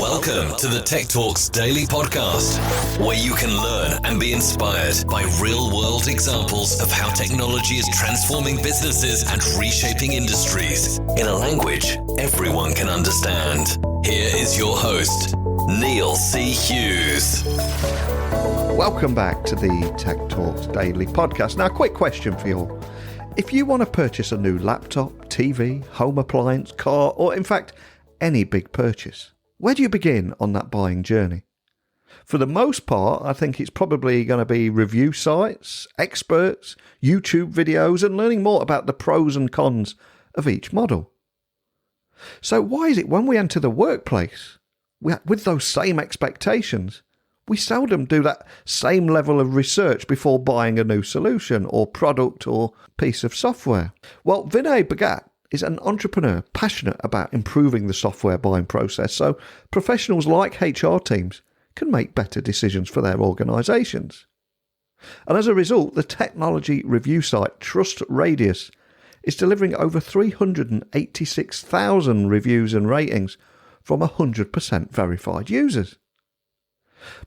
Welcome to the Tech Talks Daily Podcast, where you can learn and be inspired by real-world examples of how technology is transforming businesses and reshaping industries in a language everyone can understand. Here is your host, Neil C. Hughes. Welcome back to the Tech Talks Daily Podcast. Now, a quick question for you all. If you want to purchase a new laptop, TV, home appliance, car, or in fact, any big purchase, where do you begin on that buying journey? For the most part, I think it's probably going to be review sites, experts, YouTube videos, and learning more about the pros and cons of each model. So why is it when we enter the workplace, with those same expectations, we seldom do that same level of research before buying a new solution or product or piece of software? Well, Vinay Bhagat is an entrepreneur passionate about improving the software buying process so professionals like HR teams can make better decisions for their organisations. And as a result, the technology review site TrustRadius is delivering over 386,000 reviews and ratings from 100% verified users.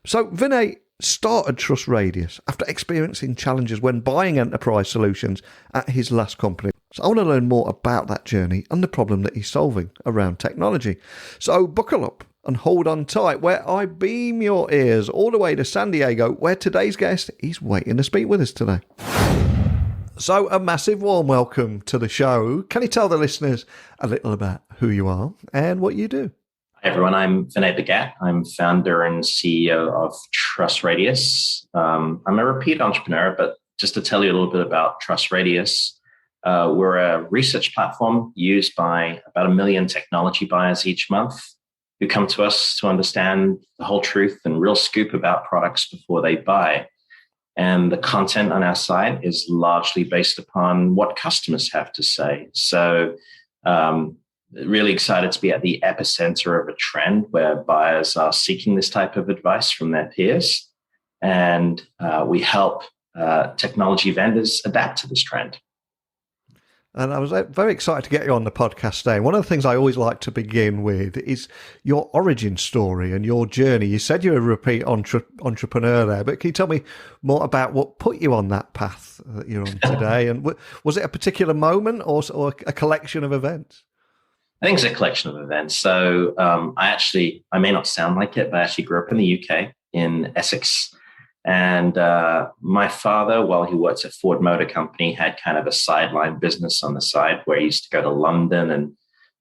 So Vinay started TrustRadius after experiencing challenges when buying enterprise solutions at his last company. So I want to learn more about that journey and the problem that he's solving around technology. So buckle up and hold on tight where I beam your ears all the way to San Diego, where today's guest is waiting to speak with us today. So a massive warm welcome to the show. Can you tell the listeners a little about who you are and what you do? Hi, everyone. I'm Vinay Bhagat. I'm founder and CEO of TrustRadius. I'm a repeat entrepreneur, but just to tell you a little bit about TrustRadius, we're a research platform used by about 1 million technology buyers each month who come to us to understand the whole truth and real scoop about products before they buy. And the content on our site is largely based upon what customers have to say. So, really excited to be at the epicenter of a trend where buyers are seeking this type of advice from their peers. And we help technology vendors adapt to this trend. And I was very excited to get you on the podcast today. One of the things I always like to begin with is your origin story and your journey. You said you're a repeat entrepreneur there, but can you tell me more about what put you on that path that you're on today? And was it a particular moment or a collection of events? I think it's a collection of events. So I may not sound like it, but I actually grew up in the UK, in Essex. And my father, while he worked at Ford Motor Company, had kind of a sideline business on the side where he used to go to London and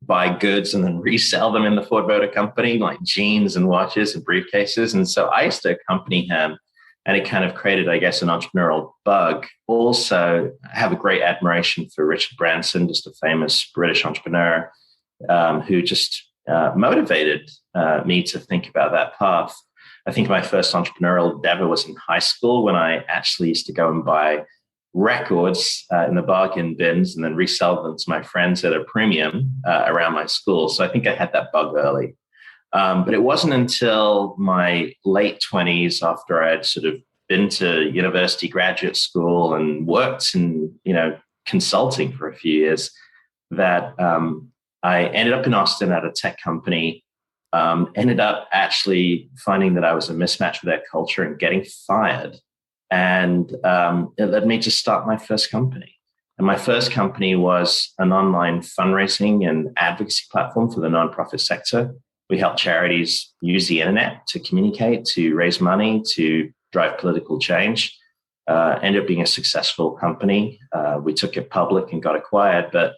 buy goods and then resell them in the Ford Motor Company, like jeans and watches and briefcases. And so I used to accompany him, and it kind of created, I guess, an entrepreneurial bug. Also, I have a great admiration for Richard Branson, just a famous British entrepreneur, who just motivated me to think about that path. I think my first entrepreneurial endeavor was in high school when I actually used to go and buy records in the bargain bins and then resell them to my friends at a premium around my school. So I think I had that bug early. But it wasn't until my late 20s, after I had sort of been to university, graduate school, and worked in consulting for a few years, that I ended up in Austin at a tech company, ended up actually finding that I was a mismatch with their culture and getting fired. And it led me to start my first company. And my first company was an online fundraising and advocacy platform for the nonprofit sector. We help charities use the internet to communicate, to raise money, to drive political change. Ended up being a successful company. We took it public and got acquired. But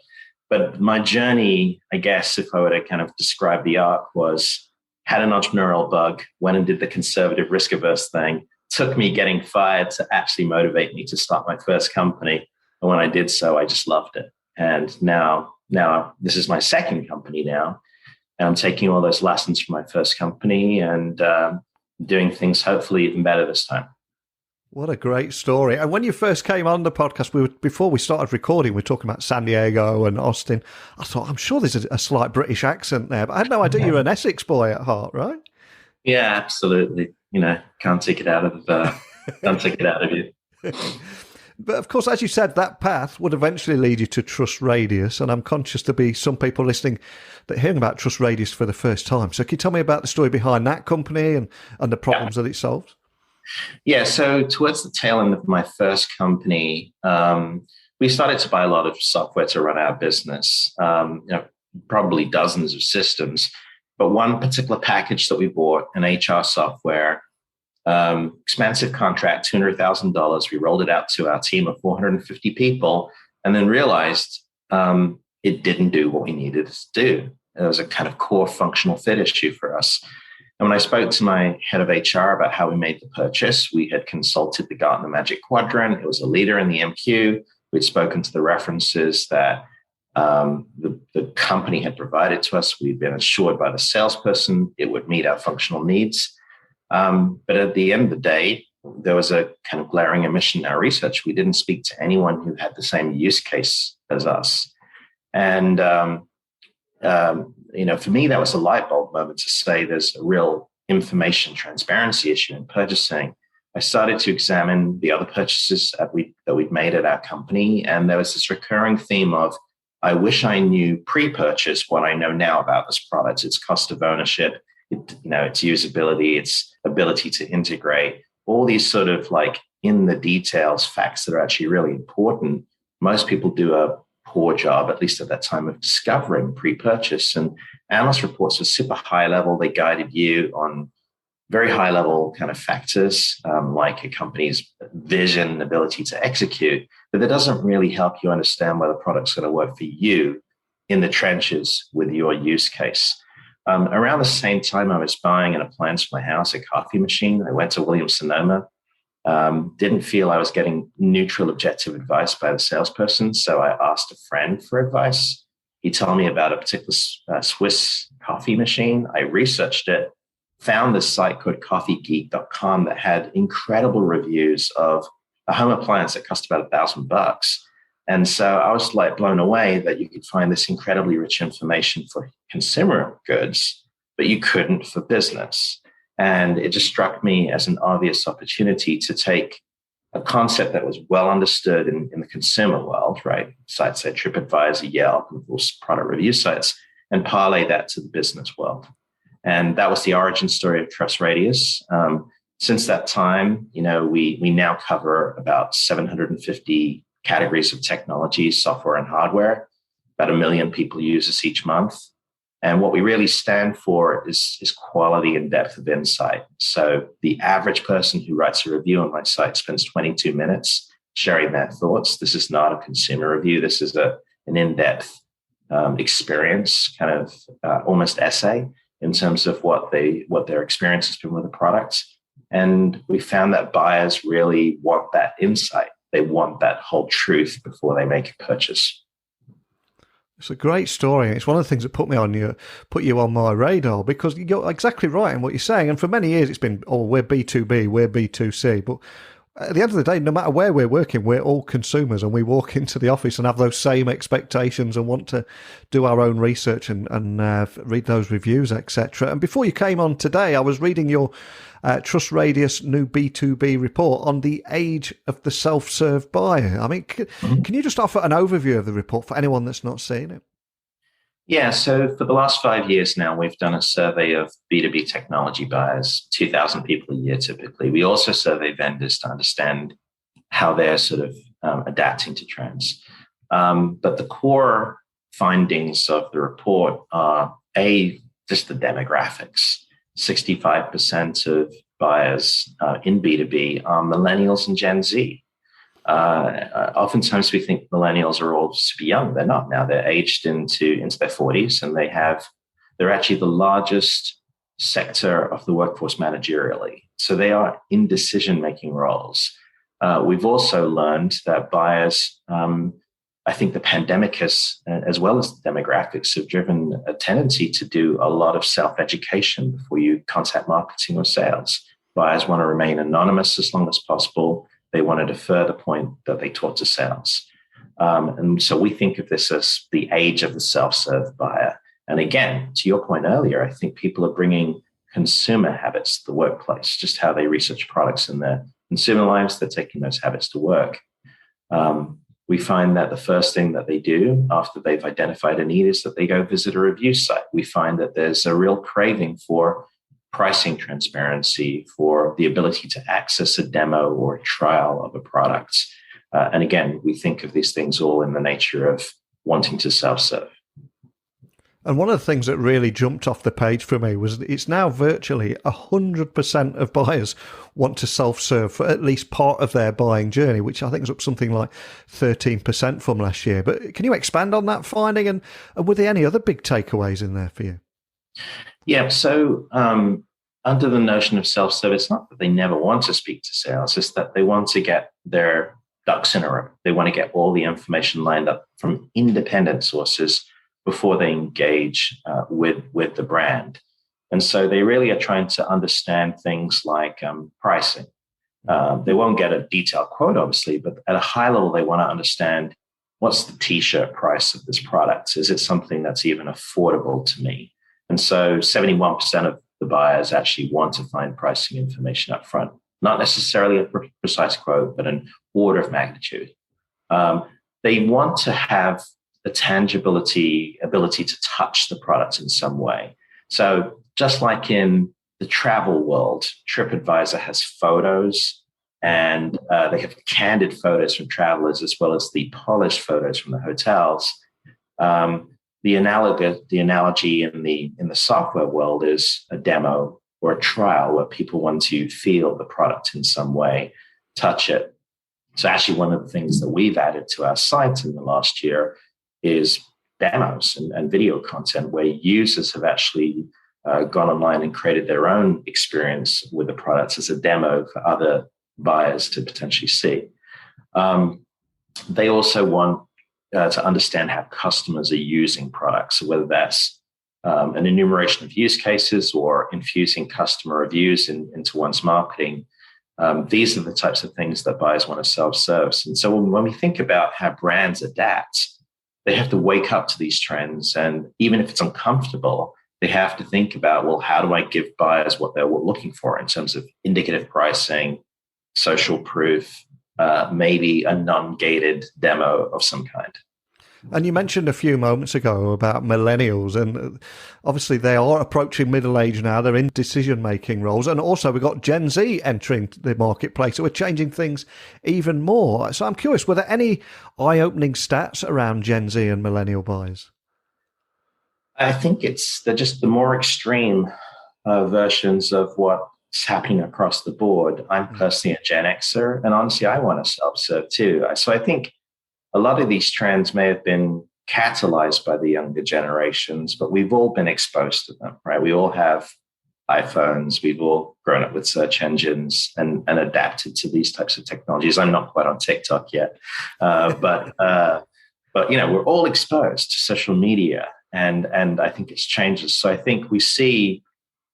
my journey, I guess, if I were to kind of describe the arc, was had an entrepreneurial bug, went and did the conservative risk-averse thing, took me getting fired to actually motivate me to start my first company. And when I did so, I just loved it. And now this is my second company now. And I'm taking all those lessons from my first company and doing things hopefully even better this time. What a great story. And when you first came on the podcast, before we started recording, we were talking about San Diego and Austin. I thought, I'm sure there's a slight British accent there, but I had no idea you're an Essex boy at heart, right? Yeah, absolutely. Can't take it out of you. But of course, as you said, that path would eventually lead you to TrustRadius. And I'm conscious to be some people listening that are hearing about TrustRadius for the first time. So can you tell me about the story behind that company and the problems that it solves? Yeah, so towards the tail end of my first company, we started to buy a lot of software to run our business, probably dozens of systems. But one particular package that we bought, an HR software, expensive contract, $200,000. We rolled it out to our team of 450 people and then realized it didn't do what we needed it to do. It was a kind of core functional fit issue for us. And when I spoke to my head of HR about how we made the purchase, we had consulted the Gartner Magic Quadrant. It was a leader in the MQ. We'd spoken to the references that the company had provided to us. We'd been assured by the salesperson it would meet our functional needs. But at the end of the day, there was a kind of glaring omission in our research. We didn't speak to anyone who had the same use case as us. And for me, that was a light bulb moment to say there's a real information transparency issue in purchasing. I started to examine the other purchases that we'd made at our company, and there was this recurring theme of, I wish I knew pre-purchase what I know now about this product, its cost of ownership, its usability, its ability to integrate, all these sort of like in the details facts that are actually really important. Most people do a poor job, at least at that time, of discovering pre-purchase. And analyst reports are super high level. They guided you on very high level kind of factors, like a company's vision, ability to execute, but that doesn't really help you understand whether the product's going to work for you in the trenches with your use case. Around the same time, I was buying an appliance for my house, a coffee machine. I went to Williams-Sonoma. Didn't feel I was getting neutral, objective advice by the salesperson. So I asked a friend for advice. He told me about a particular Swiss coffee machine. I researched it, found this site called coffeegeek.com that had incredible reviews of a home appliance that cost about $1,000. And so I was like blown away that you could find this incredibly rich information for consumer goods, but you couldn't for business. And it just struck me as an obvious opportunity to take a concept that was well understood in the consumer world, right? Sites like TripAdvisor, Yelp, and of course, product review sites, and parlay that to the business world. And that was the origin story of TrustRadius. Since that time, we now cover about 750 categories of technology, software and hardware. About 1 million people use us each month. And what we really stand for is quality and depth of insight. So the average person who writes a review on my site spends 22 minutes sharing their thoughts. This is not a consumer review. This is an in-depth experience, kind of almost essay in terms of what their experience has been with the product. And we found that buyers really want that insight. They want that whole truth before they make a purchase. It's a great story. It's one of the things that put you on my radar, because you're exactly right in what you're saying. And for many years, it's been, we're B2B, we're B2C. But at the end of the day, no matter where we're working, we're all consumers, and we walk into the office and have those same expectations and want to do our own research and read those reviews, etc. And before you came on today, I was reading your TrustRadius new B2B report on the age of the self-serve buyer. I mean, can you just offer an overview of the report for anyone that's not seen it? Yeah, so for the last 5 years now, we've done a survey of B2B technology buyers, 2,000 people a year typically. We also survey vendors to understand how they're sort of adapting to trends. But the core findings of the report are, just the demographics. 65% of buyers in B2B are millennials and Gen Z. Oftentimes we think millennials are all super young. They're not now. They're aged into their 40s, and they're actually the largest sector of the workforce managerially. So they are in decision-making roles. We've also learned that buyers, I think the pandemic has, as well as the demographics, have driven a tendency to do a lot of self-education before you contact marketing or sales. Buyers want to remain anonymous as long as possible. They want to defer the point that they talk to sales. And so we think of this as the age of the self-serve buyer. And again, to your point earlier, I think people are bringing consumer habits to the workplace, just how they research products in their consumer lives. They're taking those habits to work. We find that the first thing that they do after they've identified a need is that they go visit a review site. We find that there's a real craving for pricing transparency, for the ability to access a demo or a trial of a product. And again, we think of these things all in the nature of wanting to self-serve. And one of the things that really jumped off the page for me was that it's now virtually 100% of buyers want to self-serve for at least part of their buying journey, which I think is up something like 13% from last year. But can you expand on that finding? And were there any other big takeaways in there for you? Yeah, so under the notion of self-serve, it's not that they never want to speak to sales, it's that they want to get their ducks in a row. They want to get all the information lined up from independent sources before they engage with the brand. And so they really are trying to understand things like pricing. They won't get a detailed quote, obviously, but at a high level, they want to understand what's the t-shirt price of this product? Is it something that's even affordable to me? And so 71% of the buyers actually want to find pricing information up front, not necessarily a precise quote, but an order of magnitude. They want to have the tangibility, ability to touch the product in some way. So just like in the travel world, TripAdvisor has photos and they have candid photos from travelers as well as the polished photos from the hotels. The analogy in the software world is a demo or a trial where people want to feel the product in some way, touch it. So actually one of the things that we've added to our site in the last year is demos and video content where users have actually gone online and created their own experience with the products as a demo for other buyers to potentially see. They also want to understand how customers are using products, so whether that's an enumeration of use cases or infusing customer reviews into one's marketing. These are the types of things that buyers want to self-serve. And so when we think about how brands adapt, they have to wake up to these trends. And even if it's uncomfortable, they have to think about, well, how do I give buyers what they're looking for in terms of indicative pricing, social proof, maybe a non-gated demo of some kind. And you mentioned a few moments ago about millennials, and obviously they are approaching middle age now. They're in decision-making roles. And also we've got Gen Z entering the marketplace, so we're changing things even more. So I'm curious, were there any eye-opening stats around Gen Z and millennial buyers? I think they're just the more extreme versions of what's happening across the board. I'm personally a Gen Xer, and honestly, I want to self-serve too. So I think a lot of these trends may have been catalyzed by the younger generations, but we've all been exposed to them, right? We all have iPhones. We've all grown up with search engines and adapted to these types of technologies. I'm not quite on TikTok yet, but we're all exposed to social media, and I think it's changed us. So I think we see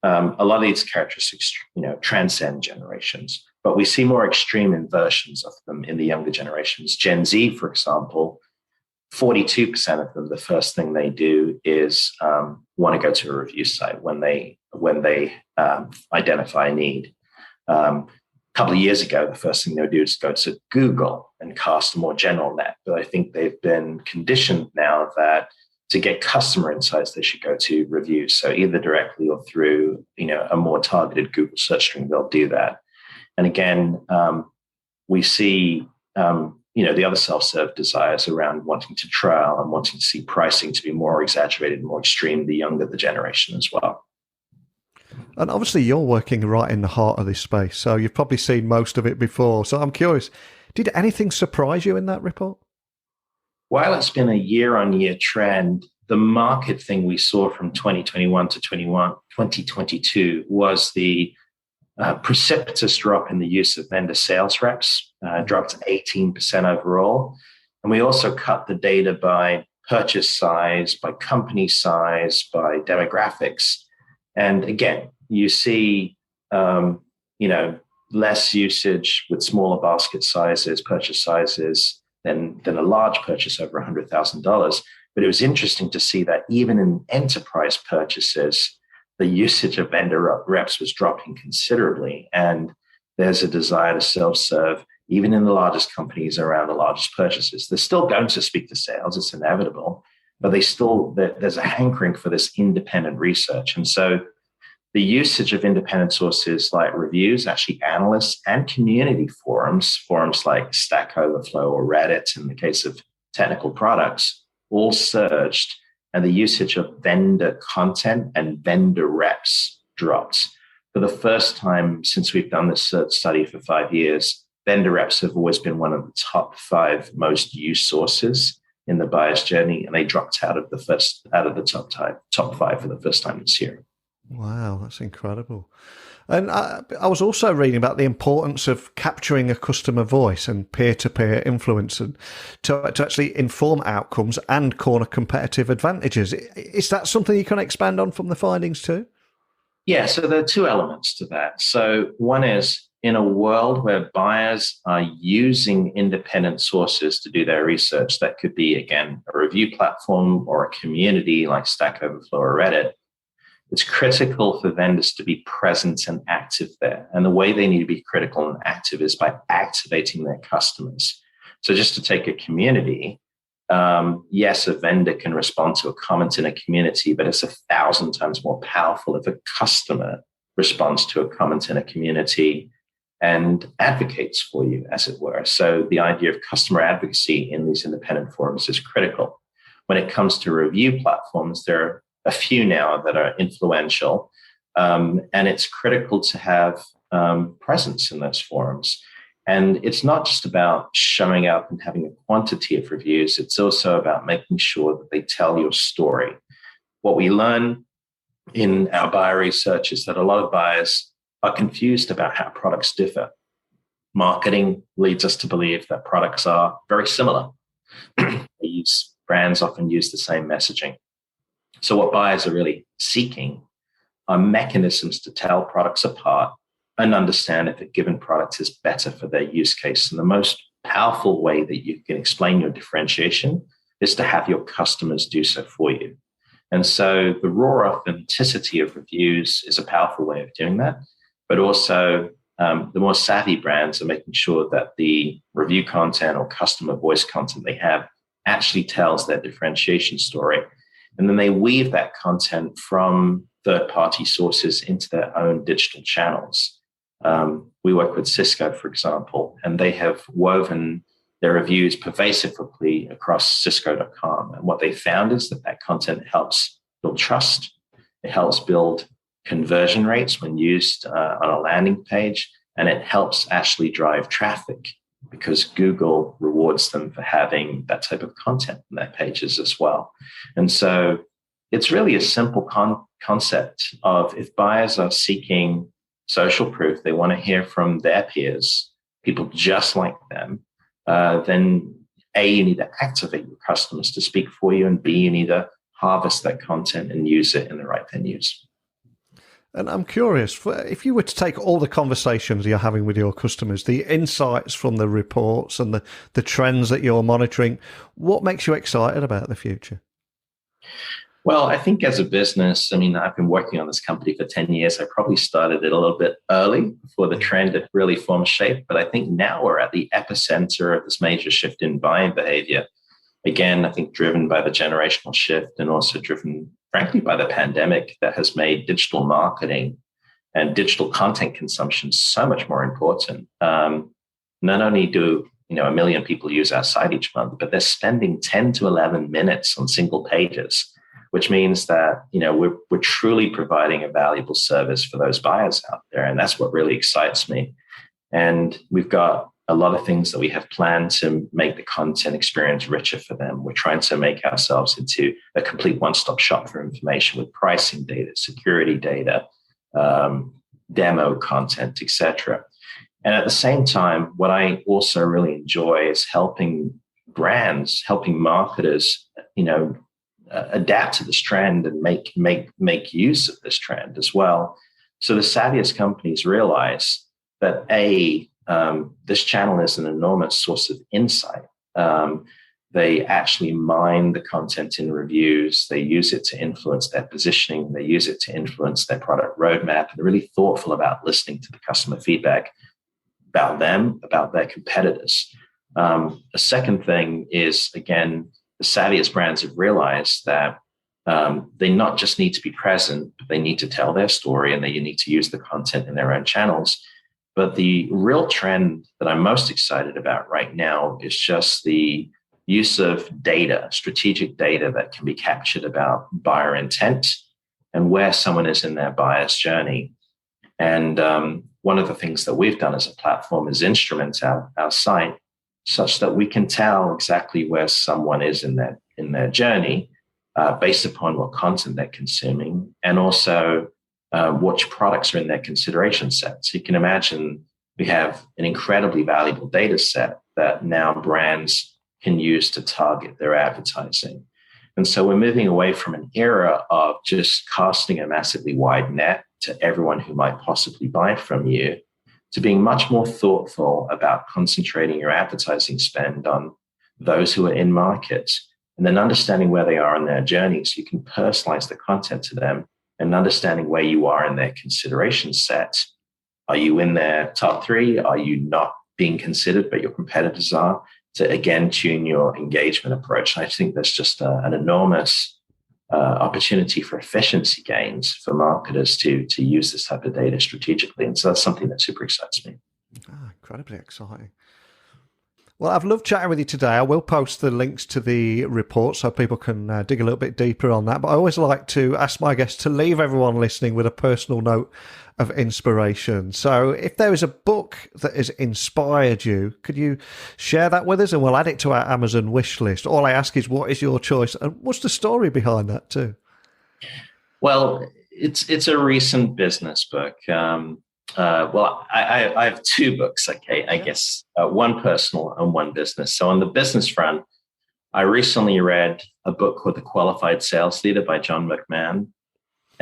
a lot of these characteristics, transcend generations. But we see more extreme inversions of them in the younger generations. Gen Z, for example, 42% of them, the first thing they do is want to go to a review site when they identify a need. A couple of years ago, the first thing they would do is go to Google and cast a more general net. But I think they've been conditioned now that to get customer insights, they should go to reviews. So either directly or through a more targeted Google search string, they'll do that. And again, we see, the other self-serve desires around wanting to trial and wanting to see pricing to be more exaggerated, more extreme, the younger the generation as well. And obviously you're working right in the heart of this space, so you've probably seen most of it before. So I'm curious, did anything surprise you in that report? While it's been a year-on-year trend, the market thing we saw from 2021 to 2022 was the precipitous drop in the use of vendor sales reps, dropped 18% overall. And we also cut the data by purchase size, by company size, by demographics. And again, you see, less usage with smaller basket sizes, purchase sizes than a large purchase over $100,000. But it was interesting to see that even in enterprise purchases, the usage of vendor reps was dropping considerably. And there's a desire to self-serve even in the largest companies around the largest purchases. They're still going to speak to sales, it's inevitable, but there's a hankering for this independent research. And so the usage of independent sources like reviews, actually analysts and community forums like Stack Overflow or Reddit in the case of technical products, all surged, and the usage of vendor content and vendor reps dropped. For the first time since we've done this study for 5 years, vendor reps have always been one of the top 5 most used sources in the buyer's journey, and they dropped out of the top 5 for the first time this year. Wow, that's incredible. And I was also reading about the importance of capturing a customer voice and peer-to-peer influence and to actually inform outcomes and corner competitive advantages. Is that something you can expand on from the findings too? Yeah, so there are 2 elements to that. So one is, in a world where buyers are using independent sources to do their research, that could be, again, a review platform or a community like Stack Overflow or Reddit, it's critical for vendors to be present and active there. And the way they need to be critical and active is by activating their customers. So just to take a community, yes, a vendor can respond to a comment in a community, but it's 1,000 times more powerful if a customer responds to a comment in a community and advocates for you, as it were. So the idea of customer advocacy in these independent forums is critical. When it comes to review platforms, there are a few now that are influential, and it's critical to have presence in those forums. And it's not just about showing up and having a quantity of reviews. It's also about making sure that they tell your story. What we learn in our buyer research is that a lot of buyers are confused about how products differ. Marketing leads us to believe that products are very similar. Brands often use the same messaging. So what buyers are really seeking are mechanisms to tell products apart and understand if a given product is better for their use case. And the most powerful way that you can explain your differentiation is to have your customers do so for you. And so the raw authenticity of reviews is a powerful way of doing that. But also the more savvy brands are making sure that the review content or customer voice content they have actually tells their differentiation story. And then they weave that content from third-party sources into their own digital channels. We work with Cisco, for example, and they have woven their reviews pervasively across Cisco.com. And what they found is that content helps build trust. It helps build conversion rates when used on a landing page, and it helps actually drive traffic because Google rewards them for having that type of content on their pages as well. And so it's really a simple concept of, if buyers are seeking social proof, they want to hear from their peers, people just like them, then A, you need to activate your customers to speak for you, and B, you need to harvest that content and use it in the right venues. And I'm curious, if you were to take all the conversations you're having with your customers, the insights from the reports and the trends that you're monitoring, what makes you excited about the future? Well, I think as a business, I've been working on this company for 10 years. I probably started it a little bit early before the trend had really formed shape. But I think now we're at the epicenter of this major shift in buying behavior. Again, I think driven by the generational shift, and also driven, frankly, by the pandemic that has made digital marketing and digital content consumption so much more important. Not only do 1 million people use our site each month, but they're spending 10 to 11 minutes on single pages, which means that we're truly providing a valuable service for those buyers out there. And that's what really excites me. And we've got a lot of things that we have planned to make the content experience richer for them. We're trying to make ourselves into a complete one-stop shop for information with pricing data, security data, demo content, etc. And at the same time, what I also really enjoy is helping brands, helping marketers, adapt to this trend and make use of this trend as well. So the savviest companies realize that this channel is an enormous source of insight. They actually mine the content in reviews. They use it to influence their positioning. They use it to influence their product roadmap. And they're really thoughtful about listening to the customer feedback. about them, about their competitors. The second thing is, again, the savviest brands have realized that they not just need to be present, but they need to tell their story, and they need to use the content in their own channels. But the real trend that I'm most excited about right now is just the use of data, strategic data that can be captured about buyer intent and where someone is in their buyer's journey. And one of the things that we've done as a platform is instrument our site such that we can tell exactly where someone is in their journey based upon what content they're consuming, and also which products are in their consideration set. So you can imagine we have an incredibly valuable data set that now brands can use to target their advertising. And so we're moving away from an era of just casting a massively wide net to everyone who might possibly buy from you, to being much more thoughtful about concentrating your advertising spend on those who are in market, and then understanding where they are in their journey so you can personalize the content to them, and understanding where you are in their consideration set. Are you in their top 3? Are you not being considered, but your competitors are? To again tune your engagement approach. And I think there's just an enormous opportunity for efficiency gains for marketers to use this type of data strategically. And so that's something that super excites me. Incredibly exciting. Well, I've loved chatting with you today. I will post the links to the report so people can dig a little bit deeper on that. But I always like to ask my guests to leave everyone listening with a personal note of inspiration. So if there is a book that has inspired you, could you share that with us, and we'll add it to our Amazon wish list? All I ask is, what is your choice, and what's the story behind that too? Well, it's a recent business book. I have 2 books, okay, I guess, one personal and one business. So on the business front, I recently read a book called The Qualified Sales Leader by John McMahon.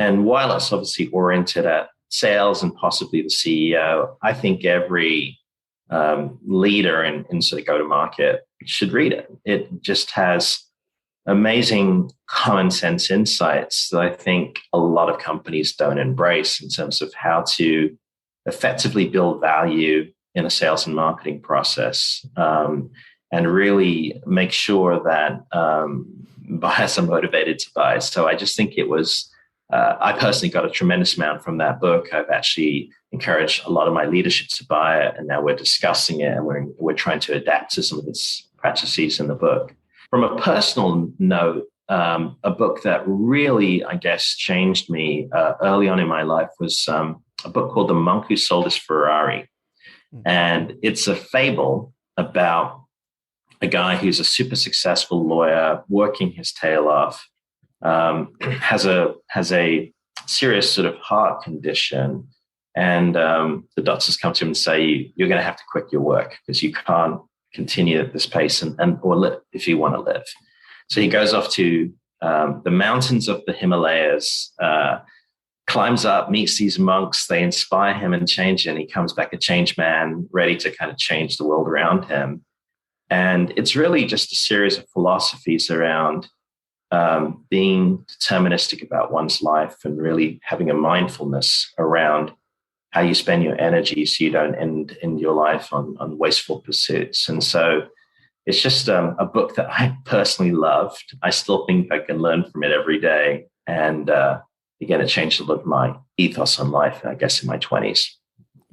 And while it's obviously oriented at sales and possibly the CEO, I think every leader in sort of go-to-market should read it. It just has amazing common sense insights that I think a lot of companies don't embrace in terms of how to effectively build value in a sales and marketing process, and really make sure that buyers are motivated to buy. So I just think it was, I personally got a tremendous amount from that book. I've actually encouraged a lot of my leadership to buy it, and now we're discussing it, and we're trying to adapt to some of its practices in the book. From a personal note, a book that really, I guess, changed me early on in my life was a book called The Monk Who Sold His Ferrari. And it's a fable about a guy who's a super successful lawyer, working his tail off, has a serious sort of heart condition. And the doctors come to him and say, you're going to have to quit your work because you can't continue at this pace or live if you want to live. So he goes off to the mountains of the Himalayas, climbs up, meets these monks. They inspire him and change him. He comes back a changed man, ready to kind of change the world around him. And it's really just a series of philosophies around being deterministic about one's life and really having a mindfulness around how you spend your energy so you don't end your life on wasteful pursuits. And so it's just a book that I personally loved. I still think I can learn from it every day. And again, it changed a lot of my ethos on life, I guess, in my 20s.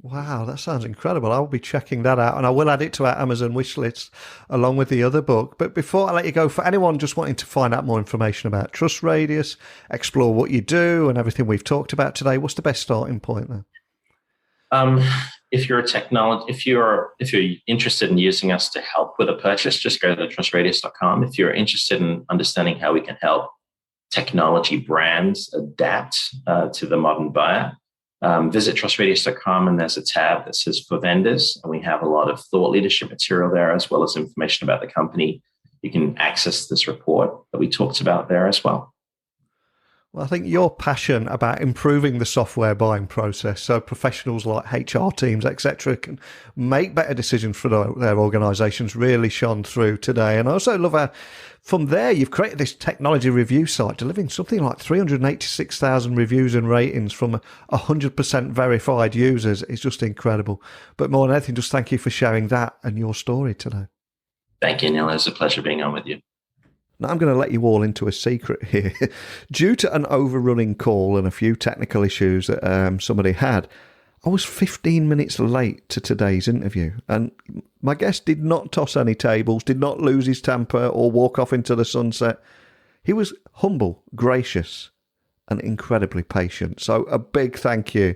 Wow, that sounds incredible. I will be checking that out, and I will add it to our Amazon wish list along with the other book. But before I let you go, for anyone just wanting to find out more information about TrustRadius, explore what you do and everything we've talked about today, what's the best starting point there? If you're if you're interested in using us to help with a purchase, just go to TrustRadius.com. If you're interested in understanding how we can help technology brands adapt to the modern buyer, visit TrustRadius.com, and there's a tab that says for vendors, and we have a lot of thought leadership material there, as well as information about the company. You can access this report that we talked about there as well. Well, I think your passion about improving the software buying process so professionals like HR teams, etc., can make better decisions for their organisations really shone through today. And I also love how from there you've created this technology review site, delivering something like 386,000 reviews and ratings from 100% verified users. It's just incredible. But more than anything, just thank you for sharing that and your story today. Thank you, Neil. It was a pleasure being on with you. Now, I'm going to let you all into a secret here. Due to an overrunning call and a few technical issues that somebody had, I was 15 minutes late to today's interview. And my guest did not toss any tables, did not lose his temper or walk off into the sunset. He was humble, gracious, and incredibly patient. So a big thank you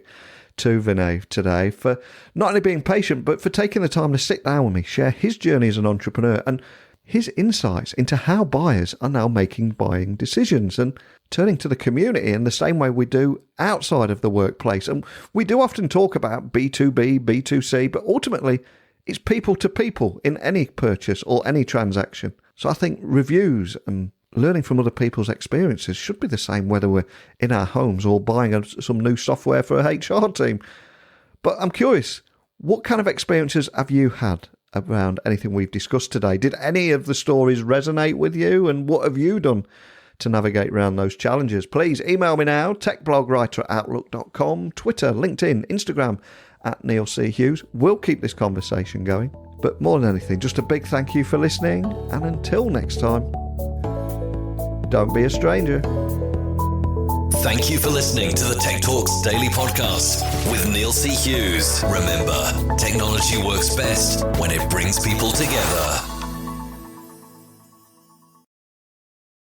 to Vinay today for not only being patient, but for taking the time to sit down with me, share his journey as an entrepreneur, and his insights into how buyers are now making buying decisions and turning to the community in the same way we do outside of the workplace. And we do often talk about B2B, B2C, but ultimately it's people to people in any purchase or any transaction. So I think reviews and learning from other people's experiences should be the same whether we're in our homes or buying some new software for a HR team. But I'm curious, what kind of experiences have you had around anything we've discussed today? Did any of the stories resonate with you, and what have you done to navigate around those challenges? Please email me now, techblogwriter@outlook.com, Twitter, LinkedIn, Instagram @Neil C. Hughes. We'll keep this conversation going. But more than anything, just a big thank you for listening, and until next time, don't be a stranger. Thank you for listening to the Tech Talks Daily Podcast with Neil C. Hughes. Remember, technology works best when it brings people together.